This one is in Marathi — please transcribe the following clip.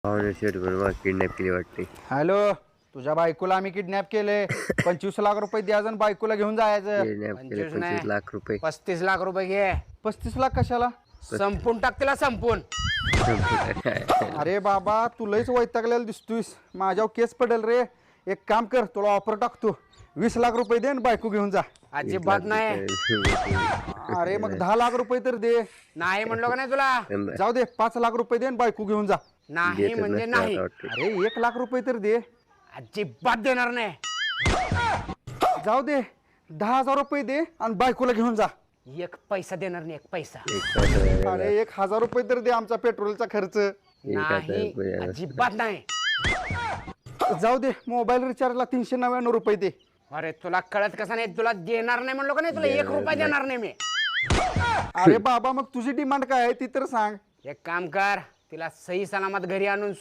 किडनॅप केली वाटते. हॅलो, तुझ्या बायकोला आम्ही किडनॅप केले. 25 लाख रुपये द्यायचं आणि बायकोला घेऊन जायचं. किडनॅप केले 25 लाख रुपये. 35 लाख रुपये घे. 35 लाख कशाला? संपून टाक तिला, संपून. अरे बाबा, तू लयच वैतागलेला दिसतोयस. माझ्यावर केस पडेल रे. एक काम कर, तुला ऑफर टाकतो. 20 लाख रुपये दे आणि बायको घेऊन जा. अजिबात नाही. अरे मग 10 लाख रुपये तर दे. नाही म्हणलो का नाही तुला? जाऊ दे, 5 लाख रुपये दे आणि बायको घेऊन जा. नाही म्हणजे नाही. अरे 1 लाख रुपये तर दे. अजिबात देणार नाही. जाऊ दे, 10,000 रुपये दे आणि बायकोला घेऊन जा. एक पैसा देणार नाही, एक पैसा. अरे 1,000 रुपये तर दे, आमचा पेट्रोलचा खर्च. नाही, अजिबात नाही. जाऊ दे, मोबाईल रिचार्जला 399 रुपये दे. अरे तुला कळत कसं नाही? तुला देणार नाही म्हणलो का नाही? तुला 1 रुपया देणार नाही मी. अरे बाबा, मग तुझी डिमांड काय आहे ती तर सांग. एक काम कर, तिला सही सलामत घरी आणून